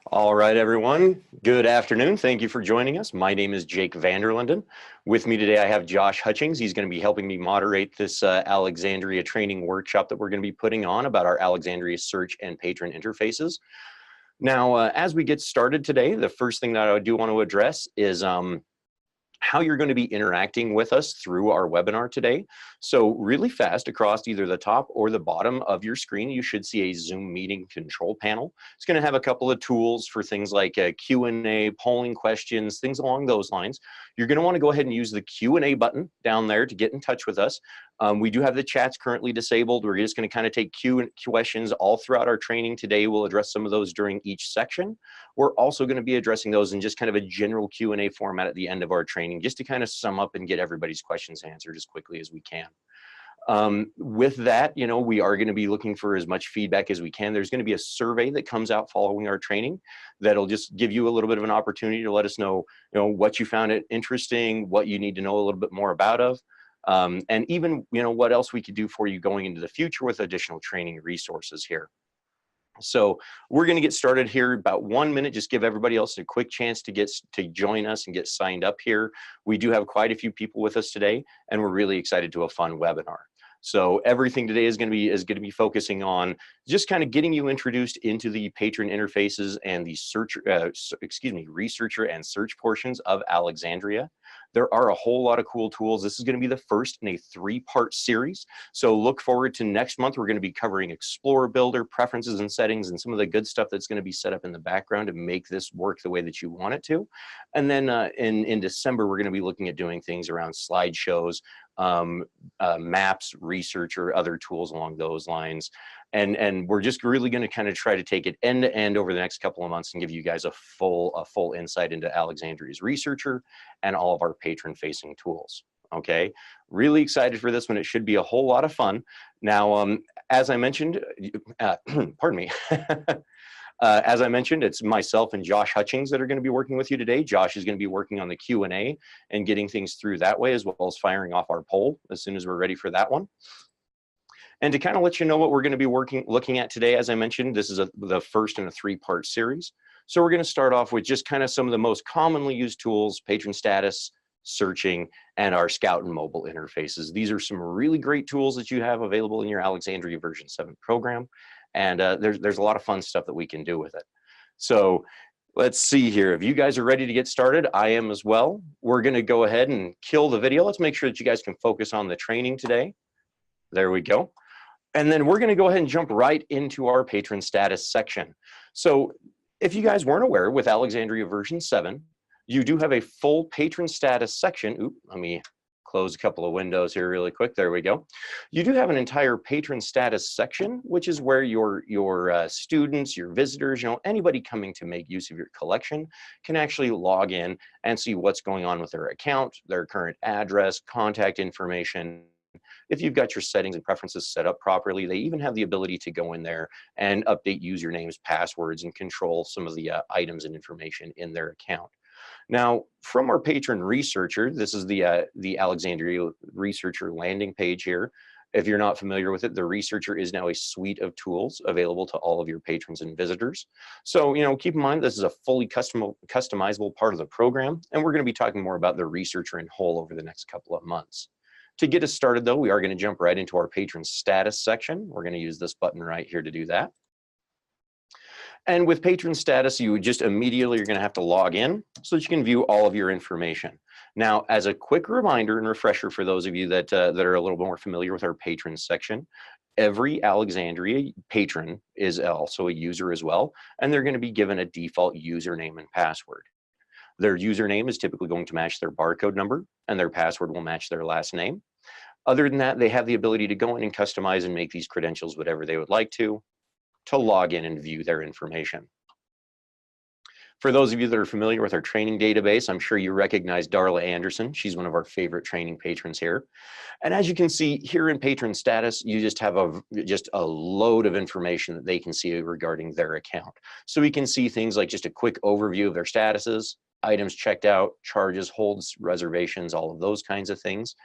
All right, everyone. Good afternoon. Thank you for joining us. My name is Jake Vanderlinden. With me today, I have Josh Hutchings. He's going to be helping me moderate this Alexandria training workshop that we're going to be putting on about our Alexandria search and patron interfaces. Now, as we get started today, the first thing that I do want to address is how you're going to be interacting with us through our webinar today. So really fast, across either the top or the bottom of your screen, you should see a Zoom meeting control panel. It's going to have a couple of tools for things like Q&A, polling questions, things along those lines. You're going to want to go ahead and use the Q&A button down there to get in touch with us. We do have the chats currently disabled. We're just going to kind of take questions all throughout our training today. We'll address some of those during each section. We're also going to be addressing those in just kind of a general Q&A format at the end of our training, just to kind of sum up and get everybody's questions answered as quickly as we can. With that, we are going to be looking for as much feedback as we can. There's going to be a survey that comes out following our training that'll just give you a little bit of an opportunity to let us know, what you found it interesting, what you need to know a little bit more about and even, what else we could do for you going into the future with additional training resources here. So we're going to get started here about 1 minute, just give everybody else a quick chance to join us and get signed up here. We do have quite a few people with us today, and we're really excited to do a fun webinar. So everything today is going to be focusing on just kind of getting you introduced into the patron interfaces and the researcher and search portions of Alexandria. There are a whole lot of cool tools. This is going to be the first in a 3-part series. So look forward to next month. We're going to be covering Explorer Builder, preferences and settings, and some of the good stuff that's going to be set up in the background to make this work the way that you want it to. And then in December, we're going to be looking at doing things around slideshows, maps, research, or other tools along those lines. And we're just really going to kind of try to take it end to end over the next couple of months and give you guys a full insight into Alexandria's Researcher and all of our patron facing tools. Okay, really excited for this one. It should be a whole lot of fun. Now, as I mentioned, pardon me. As I mentioned, it's myself and Josh Hutchings that are going to be working with you today. Josh is going to be working on the Q&A and getting things through that way, as well as firing off our poll as soon as we're ready for that one. And to kind of let you know what we're going to be looking at today, as I mentioned, this is the first in a 3-part series. So we're going to start off with just kind of some of the most commonly used tools: patron status, searching, and our Scout and mobile interfaces. These are some really great tools that you have available in your Alexandria version 7 program. And there's a lot of fun stuff that we can do with it. So let's see here. If you guys are ready to get started, I am as well. We're going to go ahead and kill the video. Let's make sure that you guys can focus on the training today. There we go. And then we're going to go ahead and jump right into our patron status section. So if you guys weren't aware, with Alexandria version 7, you do have a full patron status section. Oop, let me close a couple of windows here really quick. There we go. You do have an entire patron status section, which is where your students, your visitors, anybody coming to make use of your collection can actually log in and see what's going on with their account, their current address, contact information. If you've got your settings and preferences set up properly, they even have the ability to go in there and update usernames, passwords, and control some of the items and information in their account. Now, from our Patron Researcher, this is the Alexandria Researcher landing page here. If you're not familiar with it, the Researcher is now a suite of tools available to all of your patrons and visitors. So, keep in mind, this is a fully customizable part of the program, and we're going to be talking more about the Researcher in whole over the next couple of months. To get us started, though, we are going to jump right into our patron status section. We're going to use this button right here to do that. And with patron status, you would just immediately, you're going to have to log in so that you can view all of your information. Now, as a quick reminder and refresher for those of you that are a little more familiar with our patron section, every Alexandria patron is also a user as well, and they're going to be given a default username and password. Their username is typically going to match their barcode number, and their password will match their last name. Other than that, they have the ability to go in and customize and make these credentials whatever they would like to log in and view their information. For those of you that are familiar with our training database, I'm sure you recognize Darla Anderson. She's one of our favorite training patrons here. And as you can see here in patron status, you just have a load of information that they can see regarding their account. So we can see things like just a quick overview of their statuses, items checked out, charges, holds, reservations, all of those kinds of things.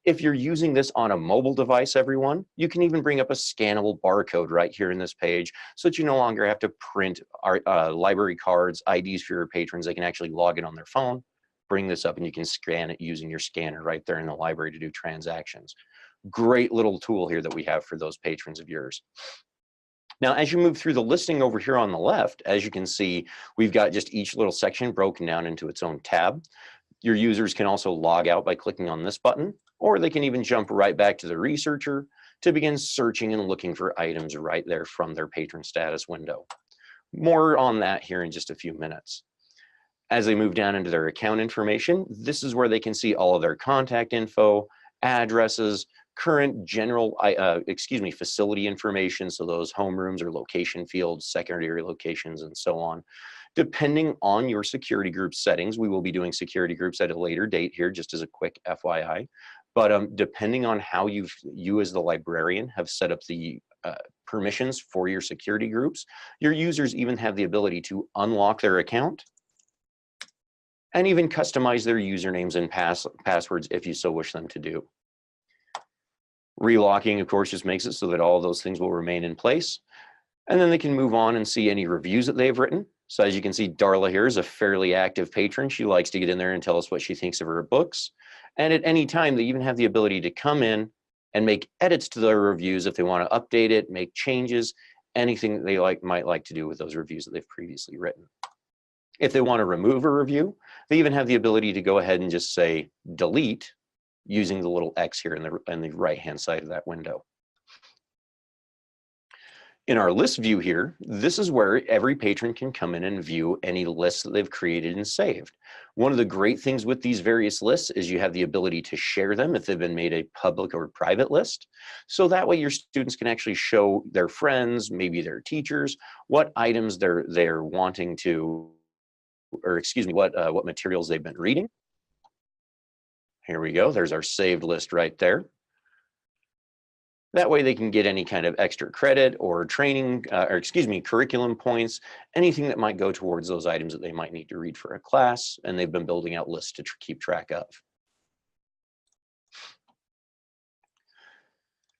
If you're using this on a mobile device, everyone, you can even bring up a scannable barcode right here in this page so that you no longer have to print our library cards, IDs for your patrons. They can actually log in on their phone, bring this up, and you can scan it using your scanner right there in the library to do transactions. Great little tool here that we have for those patrons of yours. Now, as you move through the listing over here on the left, as you can see, we've got just each little section broken down into its own tab. Your users can also log out by clicking on this button, or they can even jump right back to the researcher to begin searching and looking for items right there from their patron status window. More on that here in just a few minutes. As they move down into their account information, this is where they can see all of their contact info, addresses, current general, facility information, so those homerooms or location fields, secondary locations, and so on. Depending on your security group settings, we will be doing security groups at a later date here, just as a quick FYI. But depending on how you as the librarian have set up the permissions for your security groups, your users even have the ability to unlock their account and even customize their usernames and passwords if you so wish them to do. Relocking, of course, just makes it so that all of those things will remain in place. And then they can move on and see any reviews that they've written. So as you can see, Darla here is a fairly active patron. She likes to get in there and tell us what she thinks of her books. And at any time, they even have the ability to come in and make edits to their reviews if they want to update it, make changes, anything that they might like to do with those reviews that they've previously written. If they want to remove a review, they even have the ability to go ahead and just say delete using the little X here in the right-hand side of that window. In our list view here, this is where every patron can come in and view any lists that they've created and saved. One of the great things with these various lists is you have the ability to share them if they've been made a public or private list. So that way your students can actually show their friends, maybe their teachers, what items they're wanting to, or excuse me, what materials they've been reading. Here we go, there's our saved list right there. That way they can get any kind of extra credit or training, curriculum points, anything that might go towards those items that they might need to read for a class, and they've been building out lists to keep track of.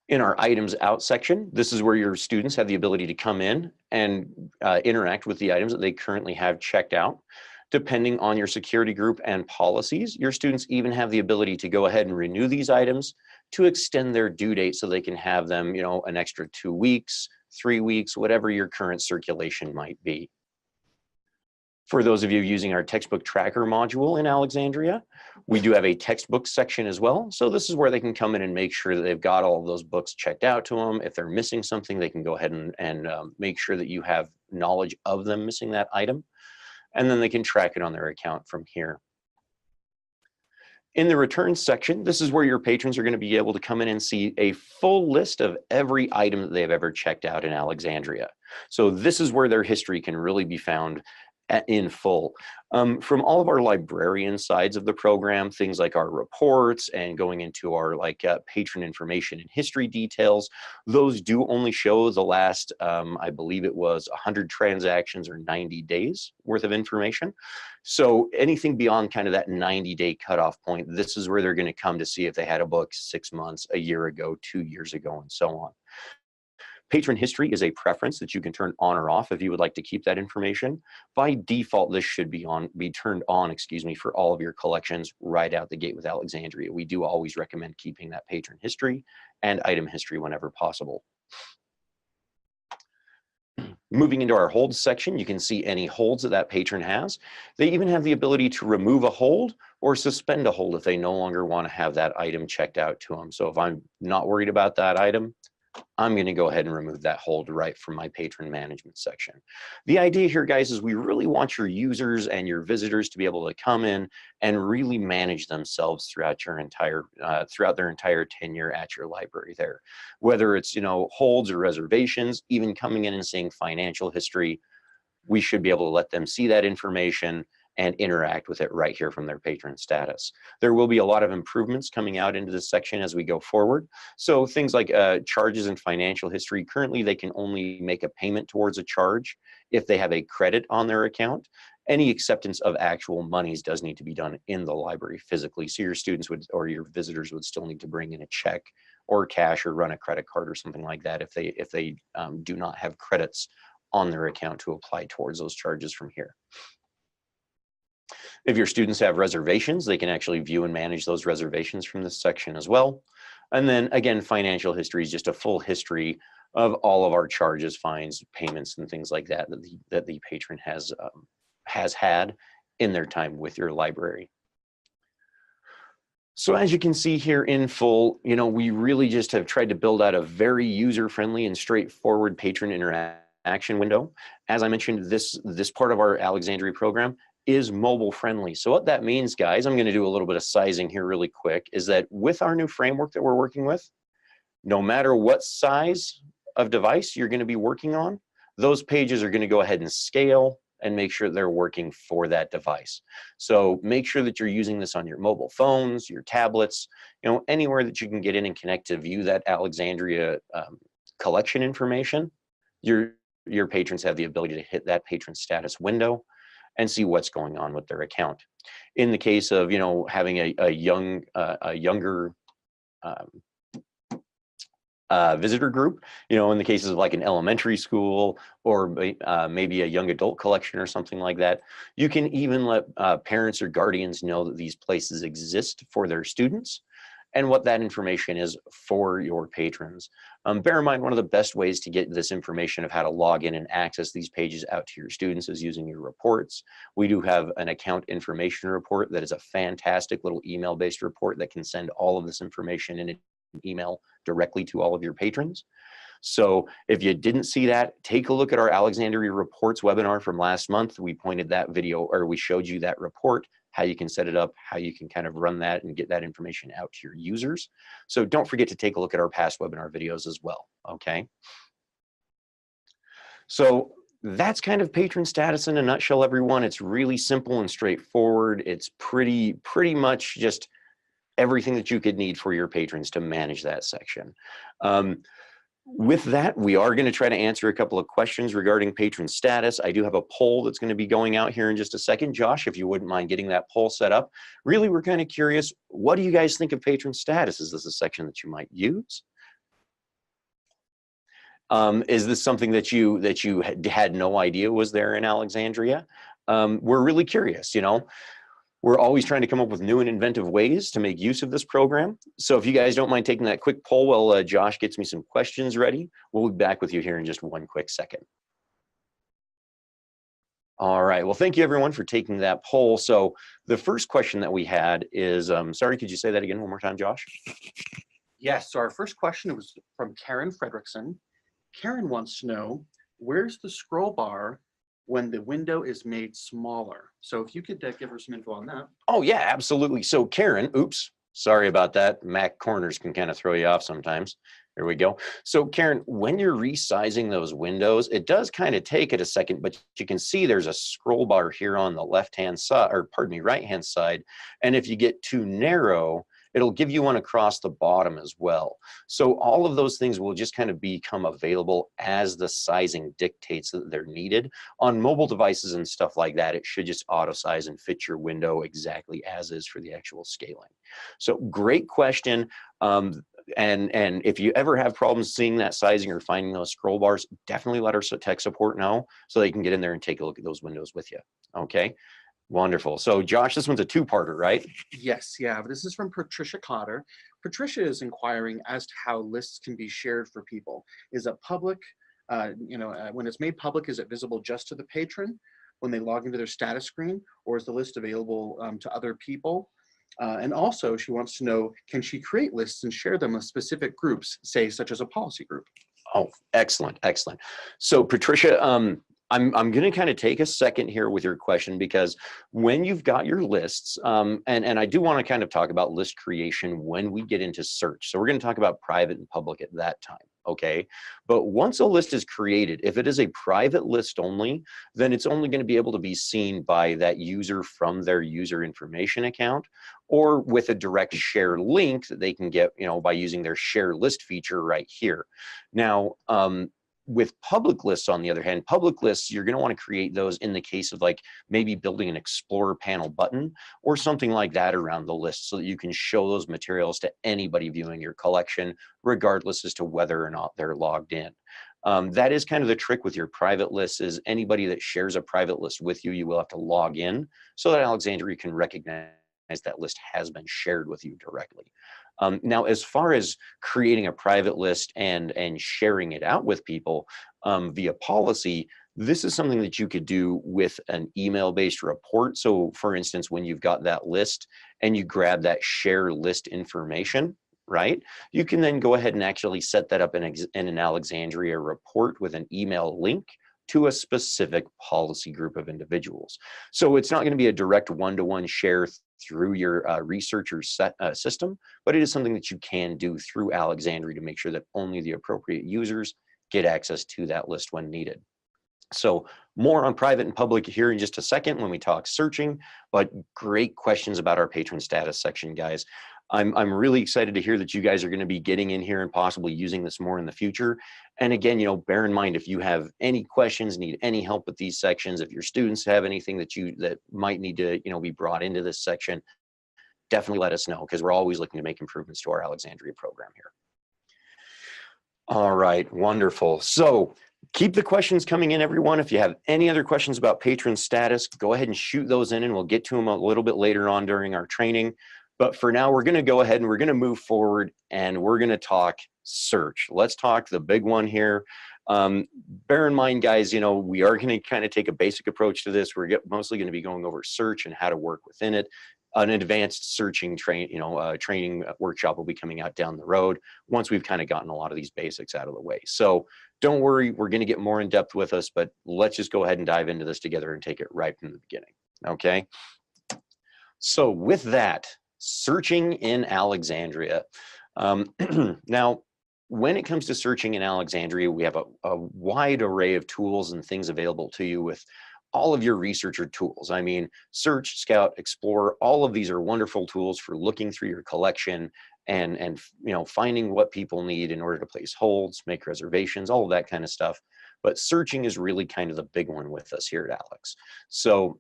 In our items out section, this is where your students have the ability to come in and interact with the items that they currently have checked out. Depending on your security group and policies, your students even have the ability to go ahead and renew these items to extend their due date so they can have them, an extra 2 weeks, 3 weeks, whatever your current circulation might be. For those of you using our textbook tracker module in Alexandria, we do have a textbook section as well. So this is where they can come in and make sure that they've got all of those books checked out to them. If they're missing something, they can go ahead and make sure that you have knowledge of them missing that item. And then they can track it on their account from here. In the returns section, this is where your patrons are going to be able to come in and see a full list of every item that they've ever checked out in Alexandria. So this is where their history can really be found in full. From all of our librarian sides of the program, things like our reports and going into our patron information and history details, those do only show the last, I believe it was 100 transactions or 90 days worth of information. So anything beyond kind of that 90-day cutoff point, this is where they're going to come to see if they had a book 6 months, a year ago, 2 years ago, and so on. Patron history is a preference that you can turn on or off if you would like to keep that information. By default, this should be turned on, for all of your collections right out the gate with Alexandria. We do always recommend keeping that patron history and item history whenever possible. Moving into our holds section, you can see any holds that patron has. They even have the ability to remove a hold or suspend a hold if they no longer want to have that item checked out to them. So if I'm not worried about that item, I'm going to go ahead and remove that hold right from my patron management section. The idea here, guys, is we really want your users and your visitors to be able to come in and really manage themselves throughout their entire tenure at your library there. Whether it's, holds or reservations, even coming in and seeing financial history, we should be able to let them see that information and interact with it right here from their patron status. There will be a lot of improvements coming out into this section as we go forward. So things like charges and financial history, currently they can only make a payment towards a charge if they have a credit on their account. any acceptance of actual monies does need to be done in the library physically. So your students would, or your visitors would still need to bring in a check or cash or run a credit card or something like that if they do not have credits on their account to apply towards those charges from here. If your students have reservations, they can actually view and manage those reservations from this section as well. And then again, financial history is just a full history of all of our charges, fines, payments, and things like that that the patron has had in their time with your library. So as you can see here in full, you know, we really just have tried to build out a very user-friendly and straightforward patron interaction window. As I mentioned, this part of our Alexandria program is mobile friendly. So what that means, guys, I'm going to do a little bit of sizing here really quick, is that with our new framework that we're working with, no matter what size of device you're going to be working on, those pages are going to go ahead and scale and make sure they're working for that device. So make sure that you're using this on your mobile phones, your tablets, you know, anywhere that you can get in and connect to view that Alexandria collection information. Your patrons have the ability to hit that patron status window and see what's going on with their account. In the case of, you know, having a younger visitor group, you know, in the cases of like an elementary school or maybe a young adult collection or something like that, you can even let parents or guardians know that these places exist for their students and what that information is for your patrons. Bear in mind, one of the best ways to get this information of how to log in and access these pages out to your students is using your reports. We do have an account information report that is a fantastic little email-based report that can send all of this information in an email directly to all of your patrons. So if you didn't see that, take a look at our Alexandria Reports webinar from last month. We pointed that video, or we showed you that report, how you can set it up, how you can kind of run that and get that information out to your users. So don't forget to take a look at our past webinar videos as well, okay? So that's kind of patron status in a nutshell, everyone. It's really simple and straightforward. It's pretty much just everything that you could need for your patrons to manage that section. With that, we are going to try to answer a couple of questions regarding patron status. I do have a poll that's going to be going out here in just a second. Josh, if you wouldn't mind getting that poll set up. Really, we're kind of curious, what do you guys think of patron status? Is this a section that you might use? Is this something that you had no idea was there in Alexandria? We're really curious, you know. We're always trying to come up with new and inventive ways to make use of this program. So if you guys don't mind taking that quick poll while Josh gets me some questions ready, we'll be back with you here in just one quick second. All right, well, thank you everyone for taking that poll. So the first question that we had is, sorry, could you say that again one more time, Josh? Yes, so our first question was from Karen Fredrickson. Karen wants to know, where's the scroll bar when the window is made smaller? So if you could give her some info on that. Oh yeah, absolutely. So Karen, oops, sorry about that. Mac corners can kind of throw you off sometimes. There we go. So Karen, when you're resizing those windows, it does kind of take it a second, but you can see there's a scroll bar here on the left-hand side, or pardon me, right-hand side. And if you get too narrow, it'll give you one across the bottom as well. So all of those things will just kind of become available as the sizing dictates that they're needed. On mobile devices and stuff like that, it should just auto size and fit your window exactly as is for the actual scaling. So great question. And if you ever have problems seeing that sizing or finding those scroll bars, definitely let our tech support know so they can get in there and take a look at those windows with you. Okay. Wonderful. So Josh, this one's a two-parter, right? Yes, yeah, but this is from Patricia Cotter. Patricia is inquiring as to how lists can be shared for people. Is it public? When it's made public, is it visible just to the patron when they log into their status screen, or is the list available to other people? And also she wants to know, can she create lists and share them with specific groups, say such as a policy group? Oh, excellent, excellent. So Patricia, I'm going to kind of take a second here with your question, because when you've got your lists, and I do want to kind of talk about list creation when we get into search. So we're going to talk about private and public at that time. Okay. But once a list is created, if it is a private list only, then it's only going to be able to be seen by that user from their user information account, or with a direct share link that they can get, you know, by using their share list feature right here. Now, with public lists, on the other hand, public lists, you're going to want to create those in the case of like maybe building an Explorer panel button or something like that around the list so that you can show those materials to anybody viewing your collection, regardless as to whether or not they're logged in. That is kind of the trick with your private lists, is anybody that shares a private list with you, you will have to log in so that Alexandria can recognize that list has been shared with you directly. Now, as far as creating a private list and sharing it out with people via policy, this is something that you could do with an email-based report. So for instance, when you've got that list and you grab that share list information, right? You can then go ahead and actually set that up in an Alexandria report with an email link to a specific policy group of individuals. So it's not going to be a direct one-to-one share through your researcher system, but it is something that you can do through Alexandria to make sure that only the appropriate users get access to that list when needed. So more on private and public here in just a second when we talk searching, but great questions about our patron status section, guys. I'm really excited to hear that you guys are going to be getting in here and possibly using this more in the future. And again, you know, bear in mind, if you have any questions, need any help with these sections, if your students have anything that might need to, you know, be brought into this section, definitely let us know, because we're always looking to make improvements to our Alexandria program here. All right, wonderful. So keep the questions coming in, everyone. If you have any other questions about patron status, go ahead and shoot those in, and we'll get to them a little bit later on during our training. But for now, we're going to go ahead and we're going to move forward, and we're going to talk search. Let's talk the big one here. Bear in mind, guys, you know, we are going to kind of take a basic approach to this. We're mostly going to be going over search and how to work within it. An advanced searching training workshop will be coming out down the road once we've kind of gotten a lot of these basics out of the way. So don't worry, we're going to get more in depth with us, but let's just go ahead and dive into this together and take it right from the beginning. Okay. So with that, searching in Alexandria. Now, when it comes to searching in Alexandria, we have a wide array of tools and things available to you with all of your researcher tools. I mean, Search, Scout, Explorer, all of these are wonderful tools for looking through your collection and you know, finding what people need in order to place holds, make reservations, all of that kind of stuff. But searching is really kind of the big one with us here at Alex. So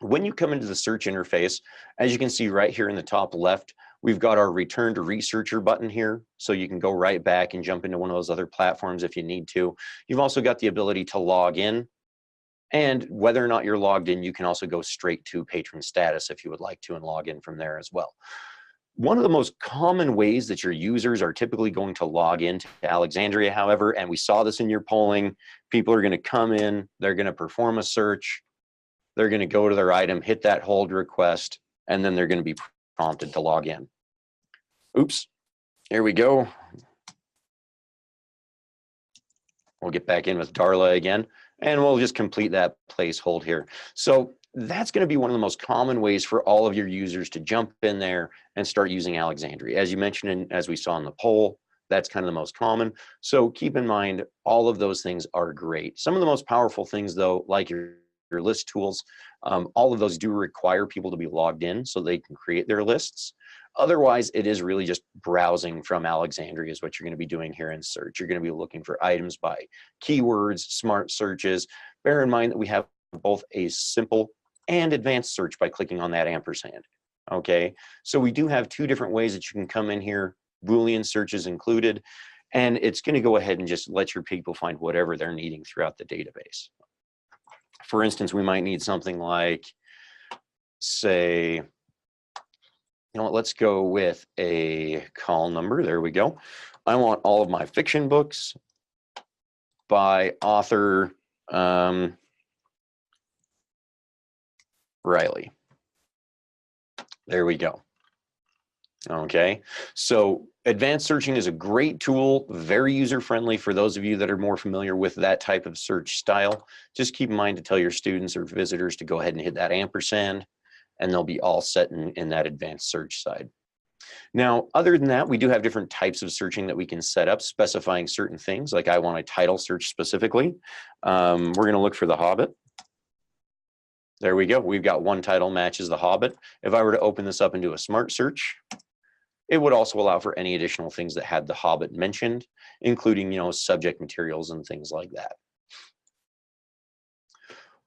when you come into the search interface, as you can see right here in the top left, we've got our Return to Researcher button here. So you can go right back and jump into one of those other platforms if you need to. You've also got the ability to log in. And whether or not you're logged in, you can also go straight to patron status if you would like to and log in from there as well. One of the most common ways that your users are typically going to log into Alexandria, however, and we saw this in your polling, people are going to come in, they're going to perform a search, they're going to go to their item, hit that hold request, and then they're going to be prompted to log in. Oops, here we go. We'll get back in with Darla again, and we'll just complete that place hold here. So that's going to be one of the most common ways for all of your users to jump in there and start using Alexandria. As you mentioned, and as we saw in the poll, that's kind of the most common. So keep in mind, all of those things are great. Some of the most powerful things, though, like your list tools, all of those do require people to be logged in so they can create their lists. Otherwise, it is really just browsing from Alexandria is what you're going to be doing here in search. You're going to be looking for items by keywords, smart searches. Bear in mind that we have both a simple and advanced search by clicking on that ampersand. Okay, so we do have two different ways that you can come in here, Boolean searches included, and it's going to go ahead and just let your people find whatever they're needing throughout the database. For instance, we might need something like, say, you know what, let's go with a call number. There we go. I want all of my fiction books by author Riley. There we go. Okay, so advanced searching is a great tool, very user-friendly for those of you that are more familiar with that type of search style. Just keep in mind to tell your students or visitors to go ahead and hit that ampersand, and they'll be all set in that advanced search side. Now, other than that, we do have different types of searching that we can set up, specifying certain things, like I want a title search specifically. We're going to look for The Hobbit. There we go. We've got one title matches The Hobbit. If I were to open this up and do a smart search, It would also allow for any additional things that had the Hobbit mentioned, including, subject materials and things like that.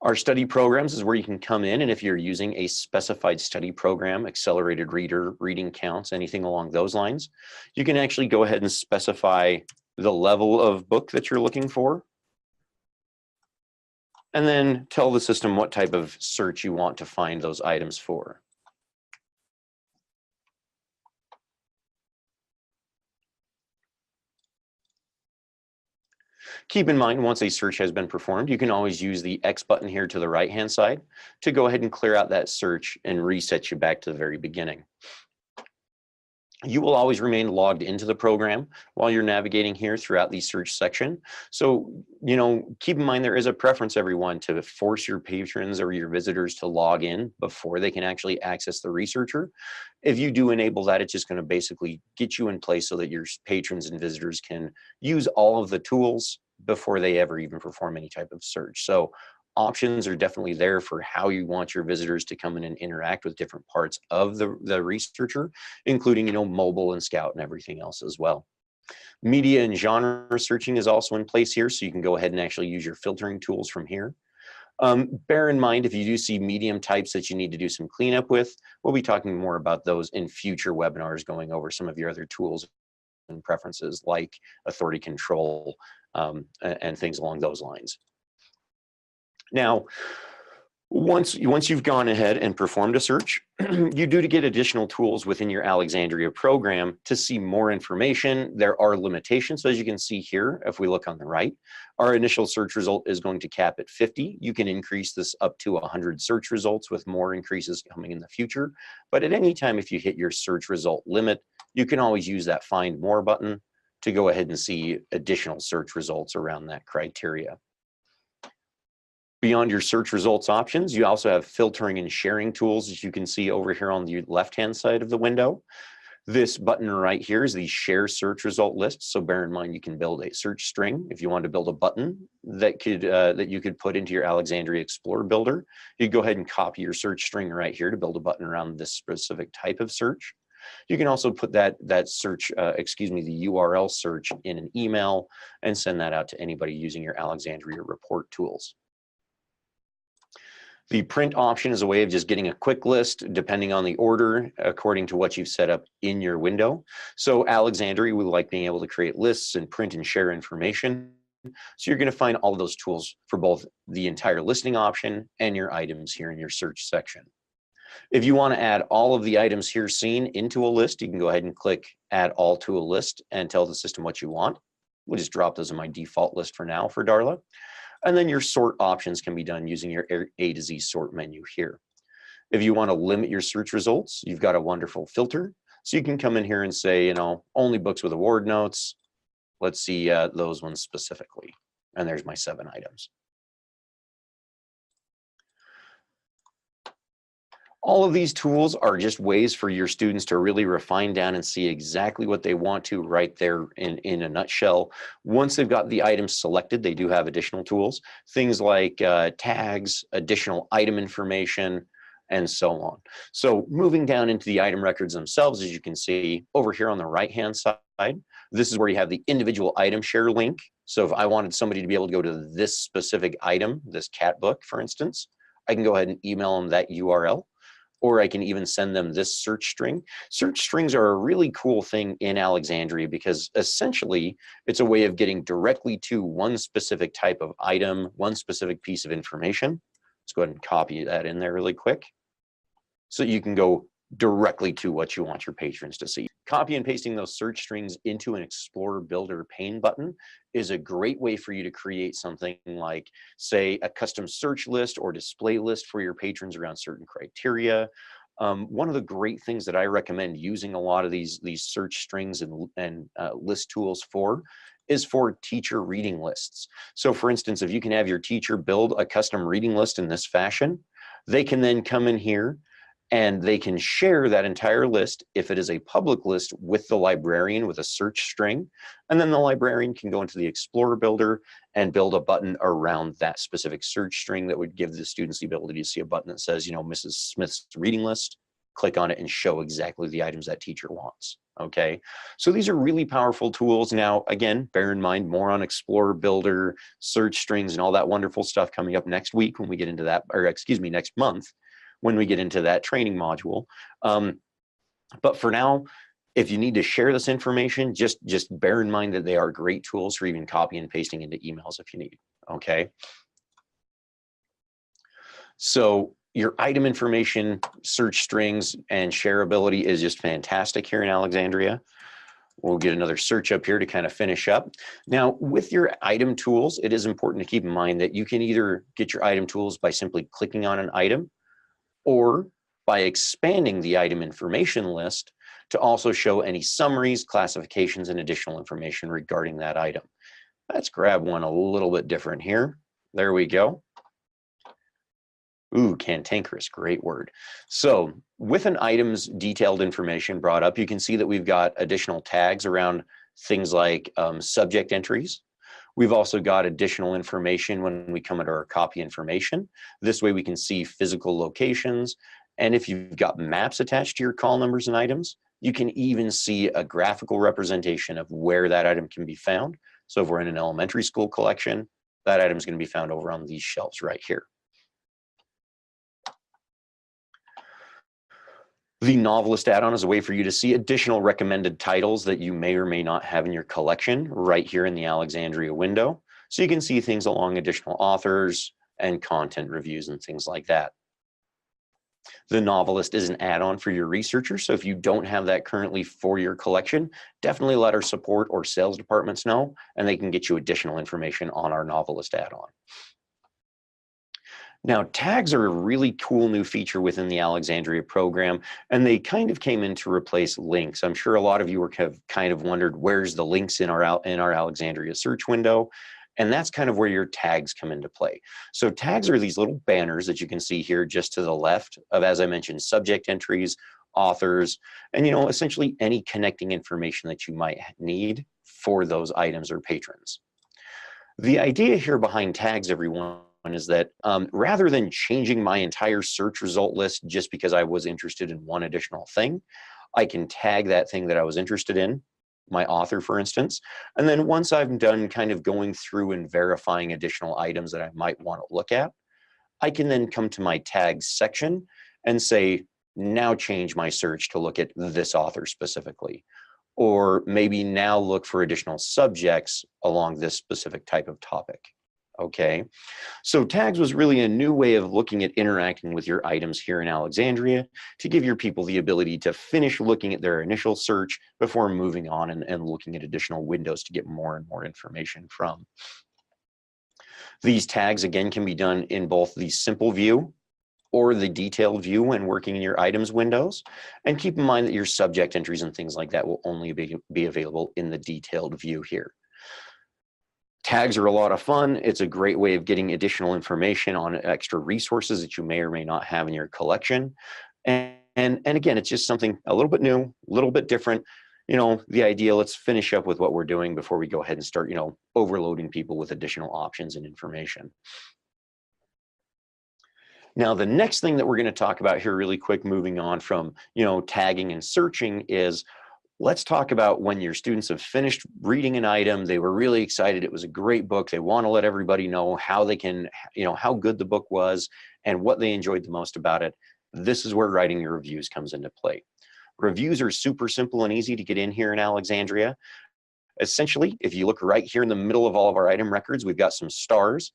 Our study programs is where you can come in, and if you're using a specified study program, accelerated reader, reading counts, anything along those lines, you can actually go ahead and specify the level of book that you're looking for, and then tell the system what type of search you want to find those items for. Keep in mind, once a search has been performed, you can always use the X button here to the right-hand side to go ahead and clear out that search and reset you back to the very beginning. You will always remain logged into the program while you're navigating here throughout the search section. So, keep in mind there is a preference, everyone, to force your patrons or your visitors to log in before they can actually access the researcher. If you do enable that, it's just going to basically get you in place so that your patrons and visitors can use all of the tools before they ever even perform any type of search. So options are definitely there for how you want your visitors to come in and interact with different parts of the researcher, including, mobile and scout and everything else as well. Media and genre searching is also in place here, so you can go ahead and actually use your filtering tools from here. Bear in mind, if you do see medium types that you need to do some cleanup with, we'll be talking more about those in future webinars, going over some of your other tools and preferences like authority control and things along those lines. Now, once you've gone ahead and performed a search, you do get additional tools within your Alexandria program to see more information. There are limitations. So as you can see here, if we look on the right, our initial search result is going to cap at 50. You can increase this up to 100 search results with more increases coming in the future. But at any time, if you hit your search result limit, you can always use that Find More button to go ahead and see additional search results around that criteria. Beyond your search results options, you also have filtering and sharing tools, as you can see over here on the left-hand side of the window. This button right here is the share search result list. So bear in mind, you can build a search string. If you want to build a button that you could put into your Alexandria Explorer builder, you go ahead and copy your search string right here to build a button around this specific type of search. You can also put the URL search in an email and send that out to anybody using your Alexandria report tools. The print option is a way of just getting a quick list depending on the order according to what you've set up in your window. So Alexandria would like being able to create lists and print and share information. So you're going to find all of those tools for both the entire listing option and your items here in your search section. If you want to add all of the items here seen into a list, you can go ahead and click Add All to a List and tell the system what you want. We'll just drop those in my default list for now for Darla. And then your sort options can be done using your A to Z sort menu here. If you want to limit your search results, you've got a wonderful filter. So you can come in here and say, only books with award notes. Let's see those ones specifically. And there's my 7 items. All of these tools are just ways for your students to really refine down and see exactly what they want to right there in a nutshell. Once they've got the items selected, they do have additional tools, things like tags, additional item information, and so on. So moving down into the item records themselves, as you can see over here on the right-hand side, this is where you have the individual item share link. So if I wanted somebody to be able to go to this specific item, this cat book, for instance, I can go ahead and email them that URL. Or I can even send them this search string. Search strings are a really cool thing in Alexandria because essentially it's a way of getting directly to one specific type of item, one specific piece of information. Let's go ahead and copy that in there really quick so you can go directly to what you want your patrons to see. Copy and pasting those search strings into an Explorer Builder pane button is a great way for you to create something like, say, a custom search list or display list for your patrons around certain criteria. One of the great things that I recommend using a lot of these search strings and list tools is for teacher reading lists. So for instance, if you can have your teacher build a custom reading list in this fashion, they can then come in here and they can share that entire list, if it is a public list, with the librarian with a search string. And then the librarian can go into the Explorer Builder and build a button around that specific search string that would give the students the ability to see a button that says, Mrs. Smith's reading list, click on it and show exactly the items that teacher wants. Okay, so these are really powerful tools. Now, again, bear in mind more on Explorer Builder, search strings, and all that wonderful stuff coming up next week when we get into that, or excuse me, next month when we get into that training module. But for now, if you need to share this information, just bear in mind that they are great tools for even copy and pasting into emails if you need, okay? So your item information, search strings, and shareability is just fantastic here in Alexandria. We'll get another search up here to kind of finish up. Now, with your item tools, it is important to keep in mind that you can either get your item tools by simply clicking on an item or by expanding the item information list to also show any summaries, classifications, and additional information regarding that item. Let's grab one a little bit different here. There we go. Ooh, cantankerous, great word. So with an item's detailed information brought up, you can see that we've got additional tags around things like subject entries. We've also got additional information when we come into our copy information. This way we can see physical locations. And if you've got maps attached to your call numbers and items, you can even see a graphical representation of where that item can be found. So if we're in an elementary school collection, that item is going to be found over on these shelves right here. The Novelist Add-on is a way for you to see additional recommended titles that you may or may not have in your collection right here in the Alexandria window. So you can see things along additional authors and content reviews and things like that. The Novelist is an add-on for your researcher. So if you don't have that currently for your collection, definitely let our support or sales departments know, and they can get you additional information on our Novelist Add-on. Now, tags are a really cool new feature within the Alexandria program, and they kind of came in to replace links. I'm sure a lot of you have kind of wondered, where's the links in our Alexandria search window? And that's kind of where your tags come into play. So tags are these little banners that you can see here just to the left of, as I mentioned, subject entries, authors, and essentially any connecting information that you might need for those items or patrons. The idea here behind tags, everyone, is that rather than changing my entire search result list just because I was interested in one additional thing, I can tag that thing that I was interested in, my author, for instance, and then once I'm done kind of going through and verifying additional items that I might want to look at, I can then come to my tags section and say, now change my search to look at this author specifically, or maybe now look for additional subjects along this specific type of topic. Okay, so tags was really a new way of looking at interacting with your items here in Alexandria to give your people the ability to finish looking at their initial search before moving on and looking at additional windows to get more and more information from. These tags, again, can be done in both the simple view or the detailed view when working in your items windows. And keep in mind that your subject entries and things like that will only be available in the detailed view here. Tags are a lot of fun. It's a great way of getting additional information on extra resources that you may or may not have in your collection. And again, it's just something a little bit new, a little bit different. The idea, let's finish up with what we're doing before we go ahead and start, overloading people with additional options and information. Now, the next thing that we're going to talk about here really quick, moving on from, tagging and searching, is let's talk about when your students have finished reading an item, they were really excited, it was a great book, they want to let everybody know how they can, how good the book was and what they enjoyed the most about it. This is where writing your reviews comes into play. Reviews are super simple and easy to get in here in Alexandria. Essentially, if you look right here in the middle of all of our item records, we've got some stars.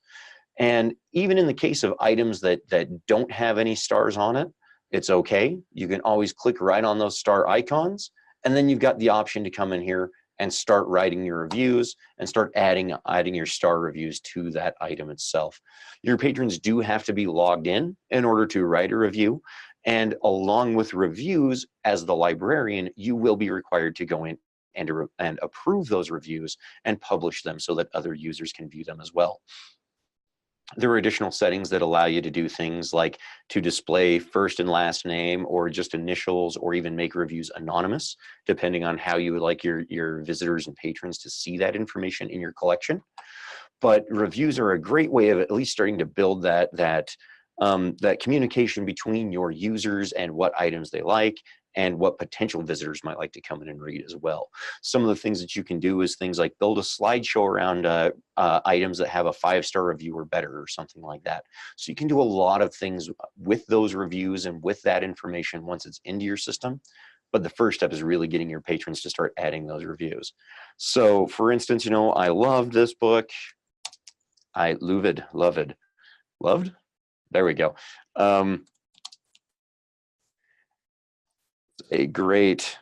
And even in the case of items that don't have any stars on it, it's okay. You can always click right on those star icons. And then you've got the option to come in here and start writing your reviews and start adding your star reviews to that item itself. Your patrons do have to be logged in order to write a review. And along with reviews, as the librarian, you will be required to go in and approve those reviews and publish them so that other users can view them as well. There are additional settings that allow you to do things like to display first and last name or just initials, or even make reviews anonymous, depending on how you would like your visitors and patrons to see that information in your collection. But reviews are a great way of at least starting to build that communication between your users and what items they like, and what potential visitors might like to come in and read as well. Some of the things that you can do is things like build a slideshow around items that have a 5-star review or better or something like that. So you can do a lot of things with those reviews and with that information once it's into your system. But the first step is really getting your patrons to start adding those reviews. So for instance, you know, I loved this book. I loved. There we go. A great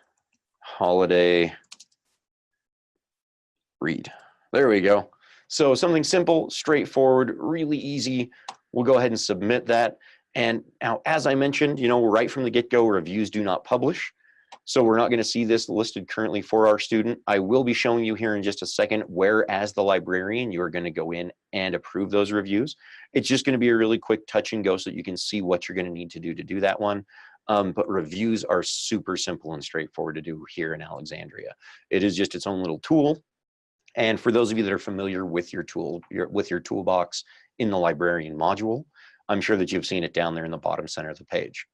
holiday read. There we go. So something simple, straightforward, really easy. We'll go ahead and submit that. And now, as I mentioned, you know, right from the get-go, reviews do not publish. So we're not going to see this listed currently for our student. I will be showing you here in just a second where, as the librarian, you are going to go in and approve those reviews. It's just going to be a really quick touch and go so that you can see what you're going to need to do that one. But reviews are super simple and straightforward to do here in Alexandria. It is just its own little tool. And for those of you that are familiar with your toolbox in the librarian module, I'm sure that you've seen it down there in the bottom center of the page.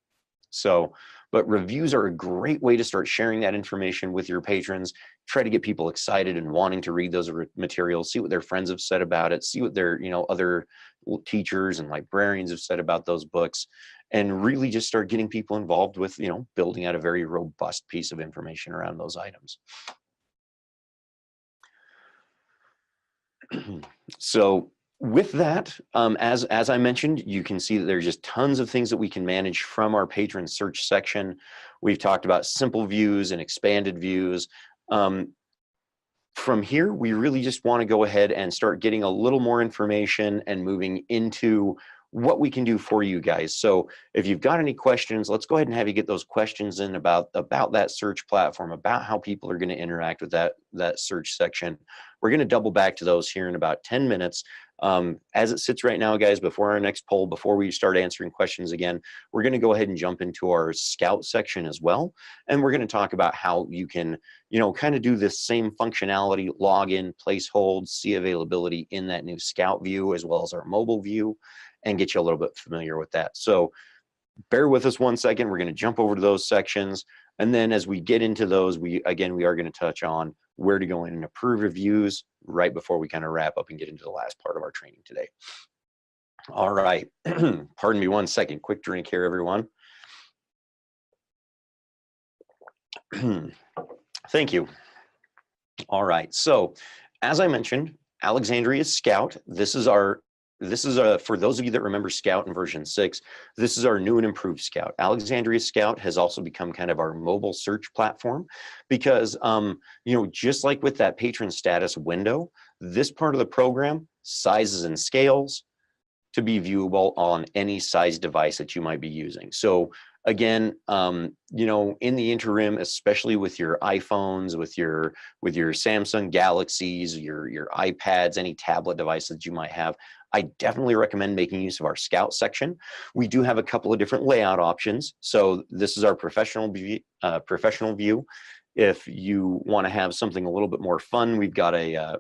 So, but reviews are a great way to start sharing that information with your patrons. Try to get people excited and wanting to read those materials, see what their friends have said about it, see what their, you know, other teachers and librarians have said about those books, and really just start getting people involved with, you know, building out a very robust piece of information around those items. So with that, as I mentioned, you can see that there's just tons of things that we can manage from our patron search section. We've talked about simple views and expanded views. From here, we really just want to go ahead and start getting a little more information and moving into what we can do for you guys. So if you've got any questions, let's go ahead and have you get those questions in about that search platform, about how people are going to interact with that search section. We're going to double back to those here in about 10 minutes. As it sits right now, guys, before our next poll, before we start answering questions again, we're going to go ahead and jump into our Scout section as well. And we're going to talk about how you can, you know, kind of do this same functionality, log in, place holds, see availability in that new Scout view, as well as our mobile view, and get you a little bit familiar with that. So bear with us one second. We're going to jump over to those sections. And then as we get into those, we are going to touch on where to go in and approve reviews right before we kind of wrap up and get into the last part of our training today. All right. Pardon me one second. Quick drink here, everyone. Thank you. All right. So as I mentioned, Alexandria Scout, this is for those of you that remember Scout in version 6, this is our new and improved Scout. Alexandria Scout has also become kind of our mobile search platform because, you know, just like with that patron status window, this part of the program sizes and scales to be viewable on any size device that you might be using. So again, you know, in the interim, especially with your iPhones, with your Samsung Galaxies, your iPads, any tablet device that you might have, I definitely recommend making use of our Scout section. We do have a couple of different layout options. So this is our professional view. If you want to have something a little bit more fun, we've got a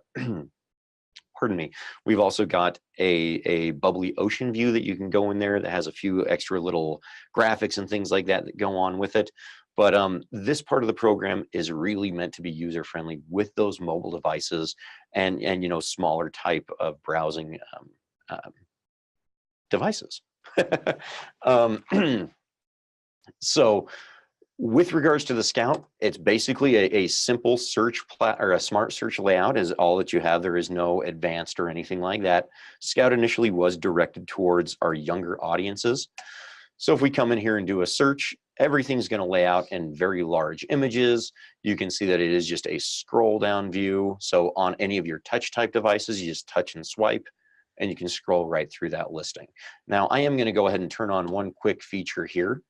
pardon me. We've also got a bubbly ocean view that you can go in there that has a few extra little graphics and things like that that go on with it. But this part of the program is really meant to be user friendly with those mobile devices and you know, smaller type of browsing devices. So with regards to the Scout, it's basically a simple search or a smart search layout is all that you have. There is no advanced or anything like that. Scout initially was directed towards our younger audiences. So if we come in here and do a search, everything's going to lay out in very large images. You can see that it is just a scroll down view. So on any of your touch type devices, you just touch and swipe and you can scroll right through that listing. Now I am going to go ahead and turn on one quick feature here.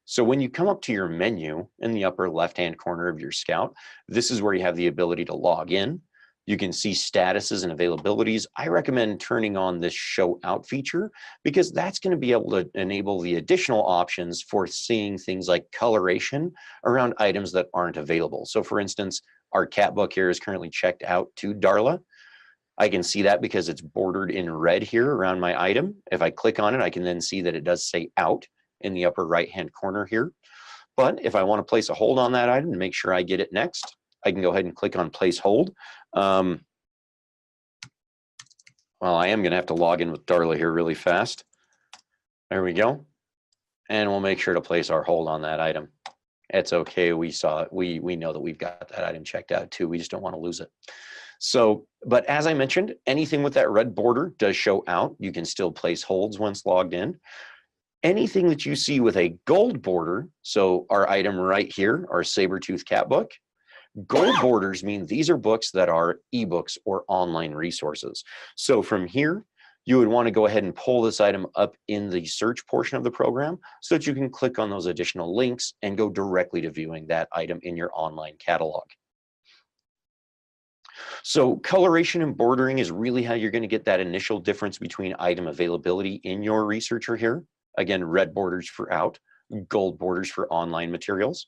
So when you come up to your menu in the upper left-hand corner of your Scout, this is where you have the ability to log in. You can see statuses and availabilities. I recommend turning on this show out feature because that's going to be able to enable the additional options for seeing things like coloration around items that aren't available. So for instance, our cat book here is currently checked out to Darla. I can see that because it's bordered in red here around my item. If I click on it, I can then see that it does say out in the upper right-hand corner here. But if I want to place a hold on that item and make sure I get it next, I can go ahead and click on place hold. Well, I am going to have to log in with Darla here really fast. There we go. And we'll make sure to place our hold on that item. It's okay. We saw it. We know that we've got that item checked out too. We just don't want to lose it. So, but as I mentioned, anything with that red border does show out. You can still place holds once logged in. Anything that you see with a gold border, so our item right here, our saber-tooth cat book, gold borders mean these are books that are ebooks or online resources. So from here, you would want to go ahead and pull this item up in the search portion of the program so that you can click on those additional links and go directly to viewing that item in your online catalog. So coloration and bordering is really how you're going to get that initial difference between item availability in your researcher here. Again, red borders for out, gold borders for online materials.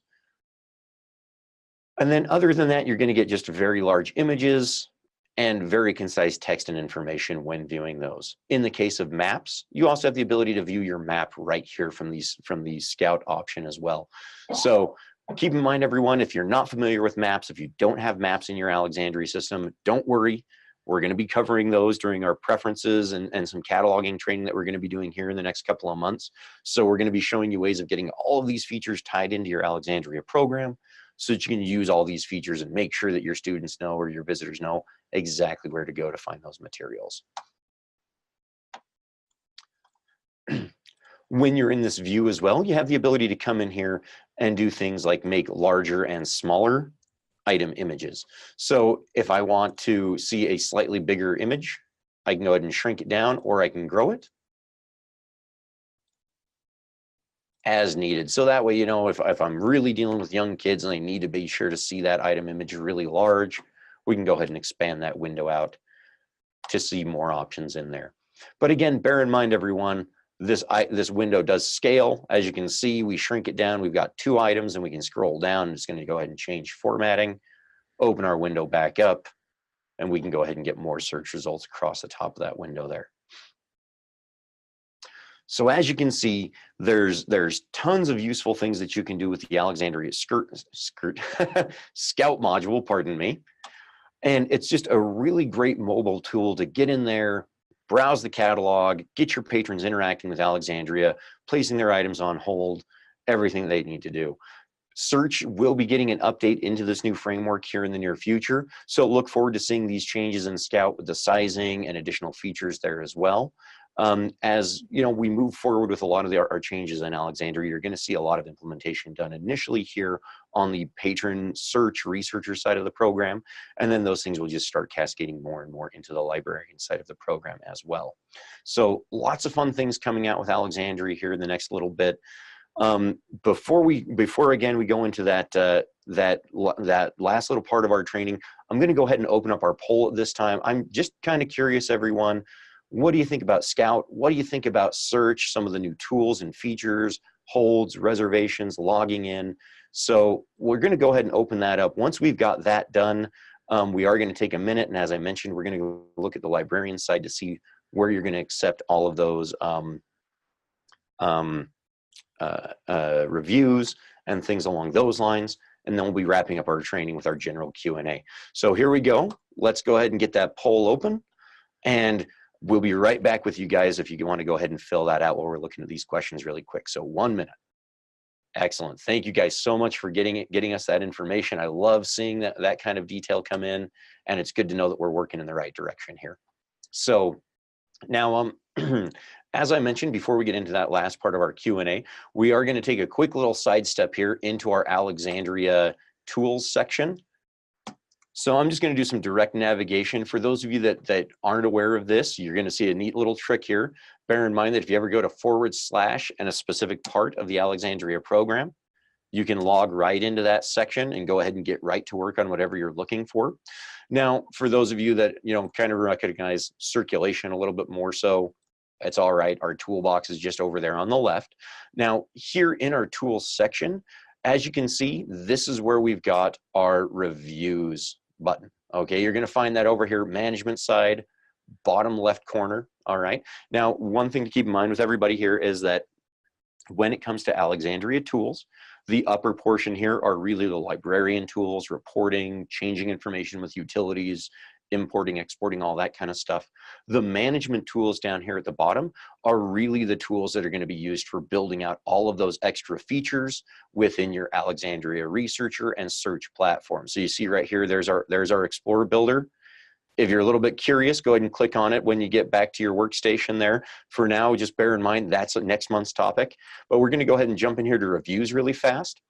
And then other than that, you're going to get just very large images and very concise text and information when viewing those. In the case of maps, you also have the ability to view your map right here from the Scout option as well. So keep in mind, everyone, if you're not familiar with maps, if you don't have maps in your Alexandria system, don't worry. We're going to be covering those during our preferences and some cataloging training that we're going to be doing here in the next couple of months. So we're going to be showing you ways of getting all of these features tied into your Alexandria program so that you can use all these features and make sure that your students know or your visitors know exactly where to go to find those materials. When you're in this view as well, you have the ability to come in here and do things like make larger and smaller item images. So if I want to see a slightly bigger image, I can go ahead and shrink it down, or I can grow it as needed. So that way, you know, if I'm really dealing with young kids and I need to be sure to see that item image really large, we can go ahead and expand that window out to see more options in there. But again, bear in mind, everyone, this window does scale. As you can see, we shrink it down. We've got 2 items and we can scroll down. It's going to go ahead and change formatting, open our window back up, and we can go ahead and get more search results across the top of that window there. So as you can see, there's tons of useful things that you can do with the Alexandria Scout module, pardon me. And it's just a really great mobile tool to get in there, browse the catalog, get your patrons interacting with Alexandria, placing their items on hold, everything they need to do. Search will be getting an update into this new framework here in the near future. So look forward to seeing these changes in Scout with the sizing and additional features there as well. As you know, we move forward with a lot of our changes in Alexandria, you're going to see a lot of implementation done initially here on the patron search researcher side of the program, and then those things will just start cascading more and more into the librarian side of the program as well. So lots of fun things coming out with Alexandria here in the next little bit. Before again we go into that last little part of our training, I'm going to go ahead and open up our poll at this time. I'm just kind of curious, everyone. What do you think about Scout? What do you think about search, some of the new tools and features, holds, reservations, logging in? So we're going to go ahead and open that up. Once we've got that done, we are going to take a minute. And as I mentioned, we're going to go look at the librarian side to see where you're going to accept all of those reviews and things along those lines. And then we'll be wrapping up our training with our general Q&A. So here we go. Let's go ahead and get that poll open. And we'll be right back with you guys if you want to go ahead and fill that out while we're looking at these questions really quick. So 1 minute. Excellent. Thank you guys so much for getting us that information. I love seeing that kind of detail come in, and it's good to know that we're working in the right direction here. So now, as I mentioned, before we get into that last part of our Q&A, we are going to take a quick little sidestep here into our Alexandria tools section. So I'm just going to do some direct navigation. For those of you that aren't aware of this, you're going to see a neat little trick here. Bear in mind that if you ever go to / and a specific part of the Alexandria program, you can log right into that section and go ahead and get right to work on whatever you're looking for. Now, for those of you that kind of recognize circulation a little bit more so, it's all right. Our toolbox is just over there on the left. Now, here in our tools section, as you can see, this is where we've got our reviews button. Okay, you're going to find that over here, management side, bottom left corner. All right. Now, one thing to keep in mind with everybody here is that When it comes to Alexandria tools, the upper portion here are really the librarian tools, reporting, changing information with utilities, importing, exporting, all that kind of stuff. The management tools down here at the bottom are really the tools that are going to be used for building out all of those extra features within your Alexandria Researcher and search platform. So you see right here, there's our Explorer Builder. If you're a little bit curious, go ahead and click on it when you get back to your workstation there. For now, just bear in mind that's next month's topic. But we're going to go ahead and jump in here to reviews really fast.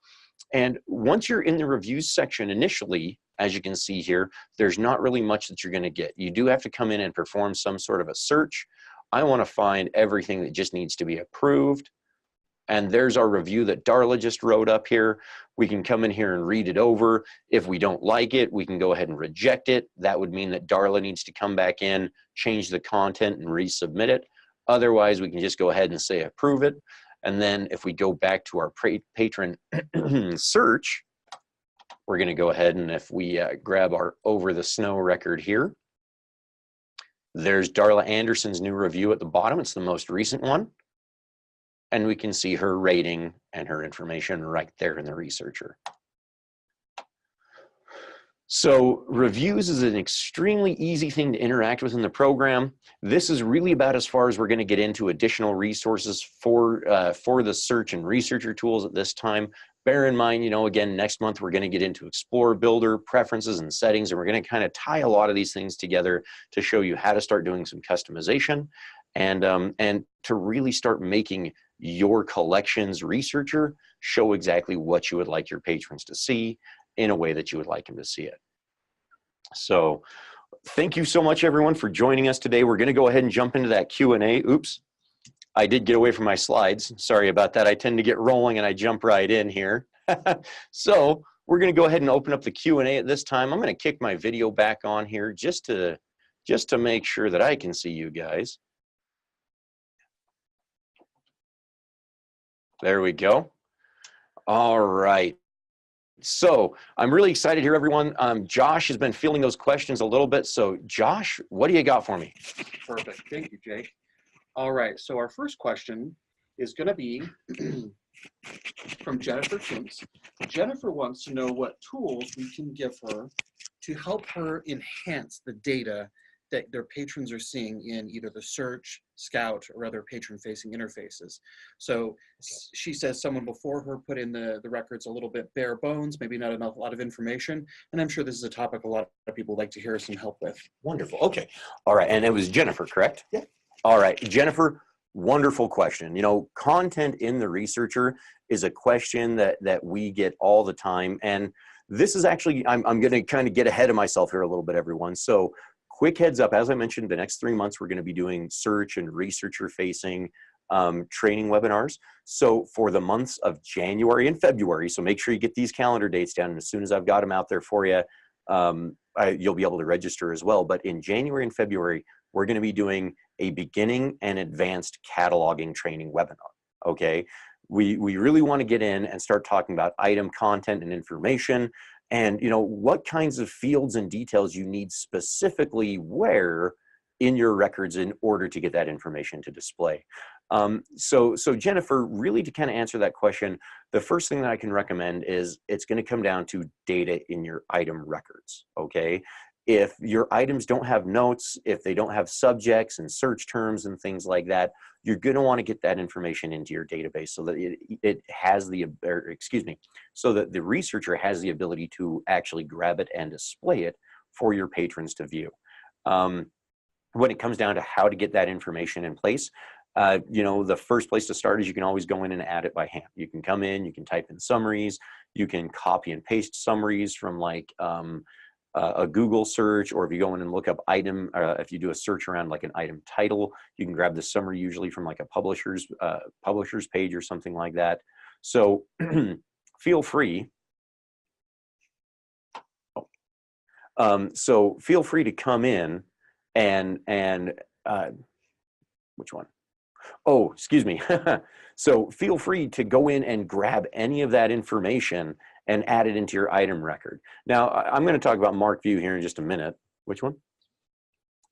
And once you're in the reviews section initially, as you can see here, there's not really much that you're going to get. You do have to come in and perform some sort of a search. I want to find everything that just needs to be approved. And there's our review that Darla just wrote up here. We can come in here and read it over. If we don't like it, we can go ahead and reject it. That would mean that Darla needs to come back in, change the content, and resubmit it. Otherwise, we can just go ahead and say approve it. And then if we go back to our patron search, we're going to go ahead and if we grab our Over the Snow record here, there's Darla Anderson's new review at the bottom. It's the most recent one. And we can see her rating and her information right there in the researcher. So reviews is an extremely easy thing to interact with in the program. This is really about as far as we're going to get into additional resources for the search and researcher tools at this time. Bear in mind, you know, again, next month we're going to get into Explorer Builder, preferences and settings, and we're going to kind of tie a lot of these things together to show you how to start doing some customization and to really start making your collections researcher show exactly what you would like your patrons to see in a way that you would like them to see it. So thank you so much, everyone, for joining us today. We're going to go ahead and jump into that Q&A. Oops, I did get away from my slides. Sorry about that. I tend to get rolling and I jump right in here. So we're going to go ahead and open up the Q&A at this time. I'm going to kick my video back on here just to make sure that I can see you guys. There we go. All right. So I'm really excited here, everyone. Josh has been fielding those questions a little bit. So Josh, what do you got for me? Perfect. Thank you, Jake. All right. So our first question is going to be from Jennifer Kintz. Jennifer wants to know what tools we can give her to help her enhance the data that their patrons are seeing in either the search, scout, or other patron-facing interfaces. So she says someone before her put in the records a little bit bare bones, maybe not enough, a lot of information, and I'm sure this is a topic a lot of people like to hear some help with. Wonderful. Okay. All right. And it was Jennifer, correct? Yeah. All right. Jennifer, wonderful question. You know, content in the researcher is a question that we get all the time. And this is actually, I'm going to kind of get ahead of myself here a little bit, everyone. So quick heads up, as I mentioned, the next 3 months, we're going to be doing search and researcher facing training webinars. So for the months of January and February, so make sure you get these calendar dates down. And as soon as I've got them out there for you, you'll be able to register as well. But in January and February, we're going to be doing a beginning and advanced cataloging training webinar. Okay. We really want to get in and start talking about item content and information, and you know what kinds of fields and details you need specifically where in your records in order to get that information to display. So Jennifer, really to kind of answer that question, the first thing that I can recommend is it's going to come down to data in your item records. Okay. If your items don't have notes, if they don't have subjects and search terms and things like that, you're going to want to get that information into your database so that it has the, so that the researcher has the ability to actually grab it and display it for your patrons to view. When it comes down to how to get that information in place, you know, the first place to start is you can always go in and add it by hand. You can come in, you can type in summaries, you can copy and paste summaries from like, a Google search, or if you go in and look up item, if you do a search around like an item title, you can grab the summary usually from like a publisher's page or something like that. So feel free. So feel free to come in and which one? Oh, excuse me. So feel free to go in and grab any of that information and add it into your item record. Now, I'm going to talk about Mark View here in just a minute. Which one?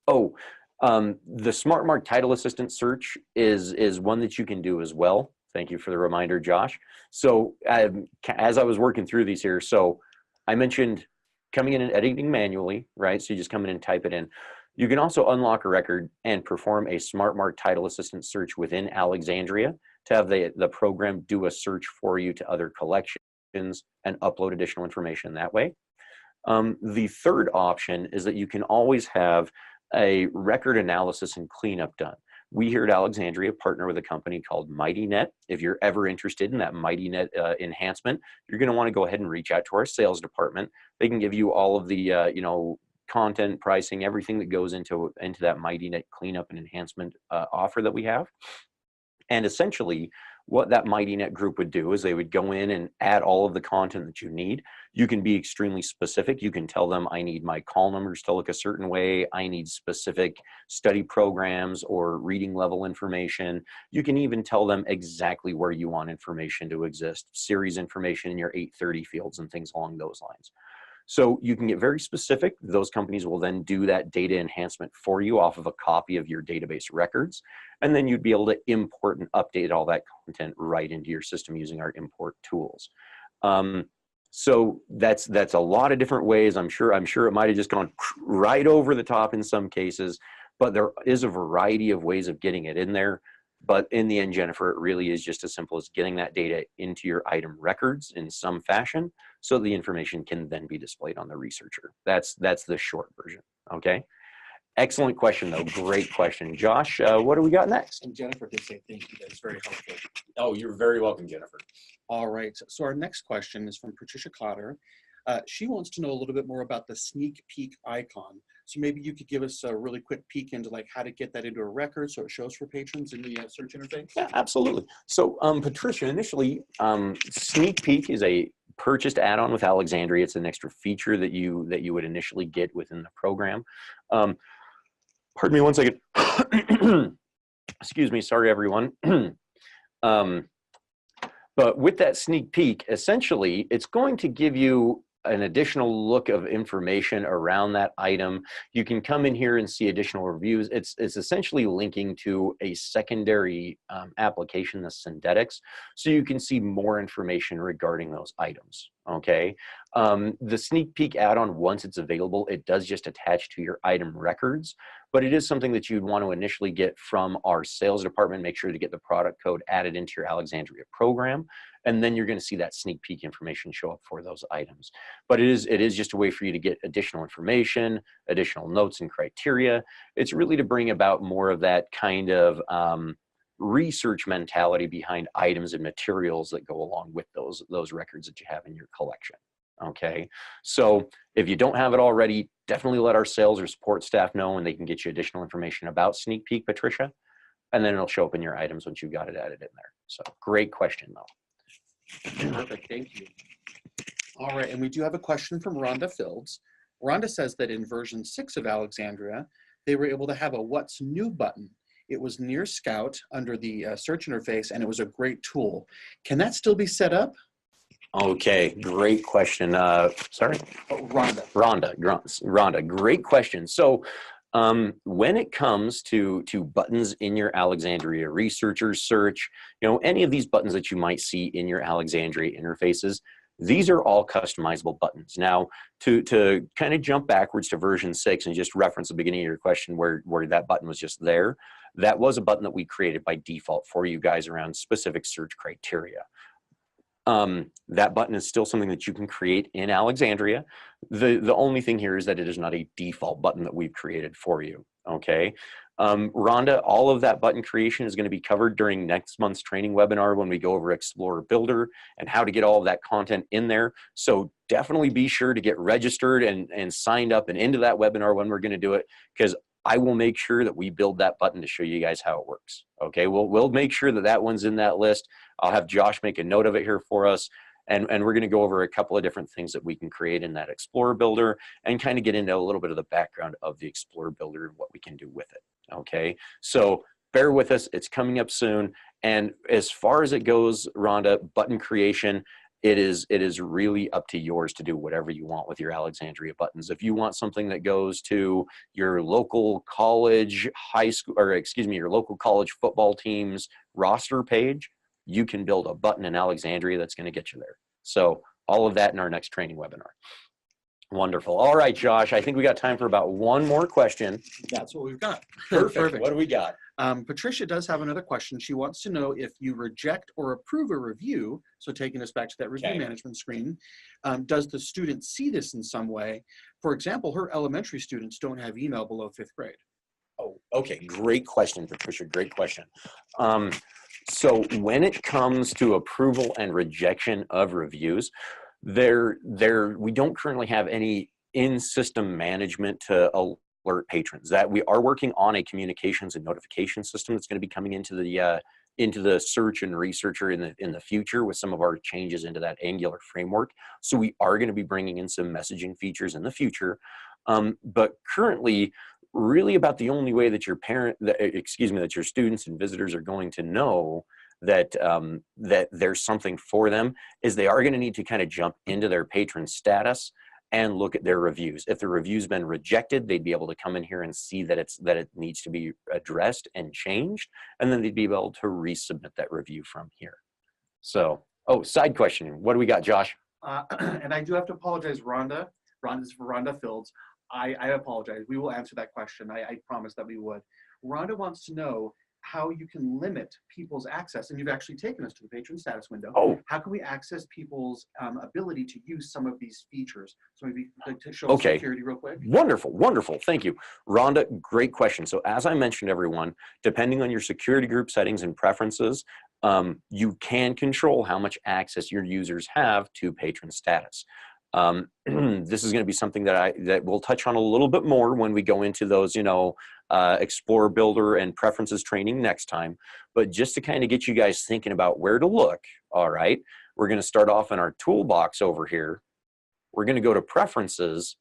Oh, the Smart Mark Title Assistant search is one that you can do as well. Thank you for the reminder, Josh. So as I was working through these here, so I mentioned coming in and editing manually, right? So you just come in and type it in. You can also unlock a record and perform a SmartMark title assistant search within Alexandria to have the program do a search for you to other collections and upload additional information that way. The third option is that you can always have a record analysis and cleanup done. We here at Alexandria partner with a company called MightyNet. If you're ever interested in that MightyNet enhancement, you're going to want to go ahead and reach out to our sales department. They can give you all of the content, pricing, everything that goes into that MightyNet cleanup and enhancement offer that we have. And essentially, what that MightyNet group would do is they would go in and add all of the content that you need. You can be extremely specific. You can tell them, I need my call numbers to look a certain way. I need specific study programs or reading level information. You can even tell them exactly where you want information to exist, series information in your 830 fields and things along those lines. So you can get very specific. Those companies will then do that data enhancement for you off of a copy of your database records. And then you'd be able to import and update all that content right into your system using our import tools. So that's a lot of different ways. I'm sure it might have just gone right over the top in some cases, but there is a variety of ways of getting it in there. But in the end, Jennifer, it really is just as simple as getting that data into your item records in some fashion so the information can then be displayed on the researcher. That's the short version, okay? Excellent question, though. Great question. Josh, what do we got next? And Jennifer did say thank you. That's very helpful. Oh, you're very welcome, Jennifer. All right. So our next question is from Patricia Cotter. She wants to know a little bit more about the sneak peek icon. So maybe you could give us a really quick peek into like how to get that into a record so it shows for patrons in the search interface. Yeah, absolutely. So Patricia, initially, Sneak Peek is a purchased add-on with Alexandria. It's an extra feature that you would initially get within the program. Pardon me one second. Excuse me. Sorry, everyone. But with that sneak peek, essentially, it's going to give you an additional look of information around that item. You can come in here and see additional reviews. It's essentially linking to a secondary application, the Syndetics, so you can see more information regarding those items, okay? The sneak peek add-on, once it's available, it does just attach to your item records, but it is something that you'd want to initially get from our sales department. Make sure to get the product code added into your Alexandria program, and then you're going to see that sneak peek information show up for those items. But it is just a way for you to get additional information, additional notes and criteria. It's really to bring about more of that kind of research mentality behind items and materials that go along with those records that you have in your collection. Okay, so if you don't have it already, definitely let our sales or support staff know, and they can get you additional information about Sneak Peek, Patricia, and then it'll show up in your items once you've got it added in there. So great question, though. Perfect, thank you. All right, and we do have a question from Rhonda Fields. Rhonda says that in version 6 of Alexandria, they were able to have a What's New button. It was near Scout under the search interface, and it was a great tool. Can that still be set up? Okay, great question. Sorry? Oh, Rhonda. Rhonda, great question. So when it comes to buttons in your Alexandria Researcher search, any of these buttons that you might see in your Alexandria interfaces, these are all customizable buttons. Now, to kind of jump backwards to version 6 and just reference the beginning of your question where that button was just there, that was a button that we created by default for you guys around specific search criteria. That button is still something that you can create in Alexandria. The only thing here is that it is not a default button that we've created for you, okay? Rhonda, all of that button creation is going to be covered during next month's training webinar when we go over Explorer Builder and how to get all of that content in there. So definitely be sure to get registered and signed up and into that webinar when we're going to do it, because I will make sure that we build that button to show you guys how it works. Okay, we'll make sure that that one's in that list. I'll have Josh make a note of it here for us. And we're going to go over a couple of different things that we can create in that Explorer Builder and kind of get into a little bit of the background of the Explorer Builder and what we can do with it. Okay, so bear with us. It's coming up soon. And as far as it goes, Rhonda, button creation, it is really up to yours to do whatever you want with your Alexandria buttons. If you want something that goes to your local college, high school, or excuse me, your local college football team's roster page, you can build a button in Alexandria that's going to get you there. So all of that in our next training webinar. Wonderful. All right, Josh, I think we got time for about one more question. That's what we've got. Perfect. What do we got? Patricia does have another question. She wants to know if you reject or approve a review, so taking us back to that review management screen, does the student see this in some way? For example, her elementary students don't have email below 5th grade. Oh, okay. Great question, Patricia. Great question. So when it comes to approval and rejection of reviews, we don't currently have any in-system management to alert patrons. That we are working on a communications and notification system that's going to be coming into the search and researcher in the future with some of our changes into that Angular framework. So we are going to be bringing in some messaging features in the future. But currently, really about the only way that that your students and visitors are going to know that that there's something for them is they are going to need to kind of jump into their patron status and look at their reviews. If the review's been rejected, they'd be able to come in here and see that it needs to be addressed and changed, and then they'd be able to resubmit that review from here. So, side question. What do we got, Josh? And I do have to apologize, Rhonda. Rhonda's for Rhonda Fields. I apologize. We will answer that question. I promised that we would. Rhonda wants to know how you can limit people's access, and you've actually taken us to the patron status window. Oh. How can we access people's ability to use some of these features? So maybe to show us security real quick. Wonderful, wonderful. Thank you. Rhonda, great question. So as I mentioned, everyone, depending on your security group settings and preferences, you can control how much access your users have to patron status. This is going to be something that we'll touch on a little bit more when we go into those, Explorer Builder and Preferences training next time. But just to kind of get you guys thinking about where to look, all right, we're going to start off in our toolbox over here. We're going to go to Preferences,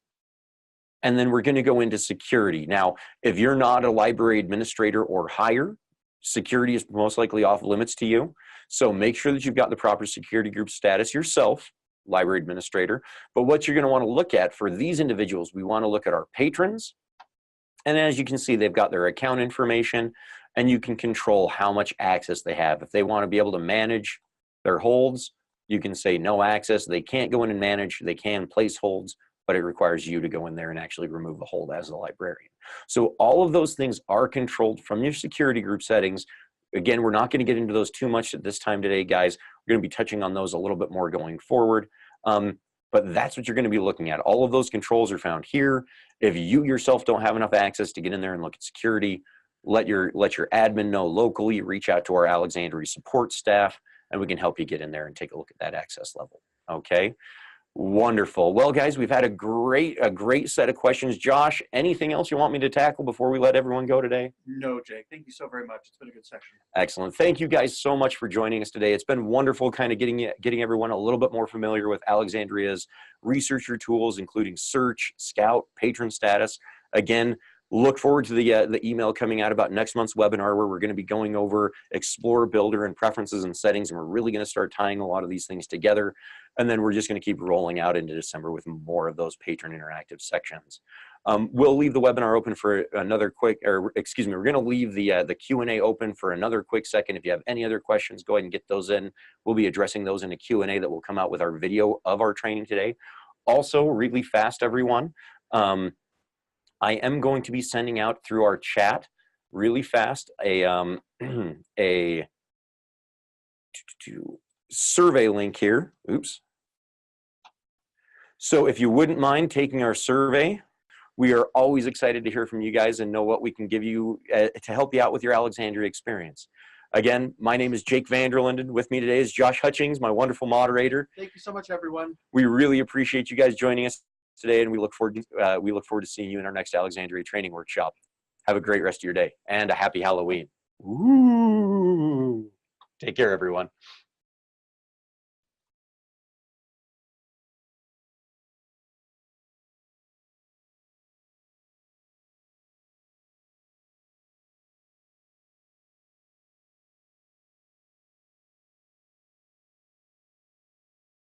and then we're going to go into Security. Now, if you're not a library administrator or higher, security is most likely off limits to you. So make sure that you've got the proper security group status yourself, library administrator. But what you're going to want to look at for these individuals, we want to look at our patrons. And as you can see, they've got their account information, and you can control how much access they have. If they want to be able to manage their holds, you can say no access. They can't go in and manage. They can place holds, but it requires you to go in there and actually remove the hold as a librarian. So all of those things are controlled from your security group settings. Again, we're not going to get into those too much at this time today, guys. We're going to be touching on those a little bit more going forward. But that's what you're going to be looking at. All of those controls are found here. If you yourself don't have enough access to get in there and look at security, let your admin know locally, reach out to our Alexandria support staff, and we can help you get in there and take a look at that access level. Okay? Wonderful. Well, guys, we've had a great set of questions. Josh, anything else you want me to tackle before we let everyone go today? No, Jake. Thank you so very much. It's been a good section. Excellent. Thank you guys so much for joining us today. It's been wonderful kind of getting everyone a little bit more familiar with Alexandria's researcher tools, including Search, Scout, Patron Status. Again, look forward to the email coming out about next month's webinar, where we're going to be going over Explorer Builder and Preferences and Settings, and we're really going to start tying a lot of these things together. And then we're just going to keep rolling out into December with more of those patron interactive sections. We'll leave the webinar open for another quick, we're going to leave the Q&A open for another quick second. If you have any other questions, go ahead and get those in. We'll be addressing those in a Q&A that will come out with our video of our training today. Also, really fast, everyone, I am going to be sending out through our chat really fast a survey link here. Oops. So if you wouldn't mind taking our survey, we are always excited to hear from you guys and know what we can give you to help you out with your Alexandria experience. Again, my name is Jake Vanderlinden. With me today is Josh Hutchings, my wonderful moderator. Thank you so much, everyone. We really appreciate you guys joining us today, and we look forward to seeing you in our next Alexandria training workshop. Have a great rest of your day and a happy Halloween. Ooh. Take care, everyone.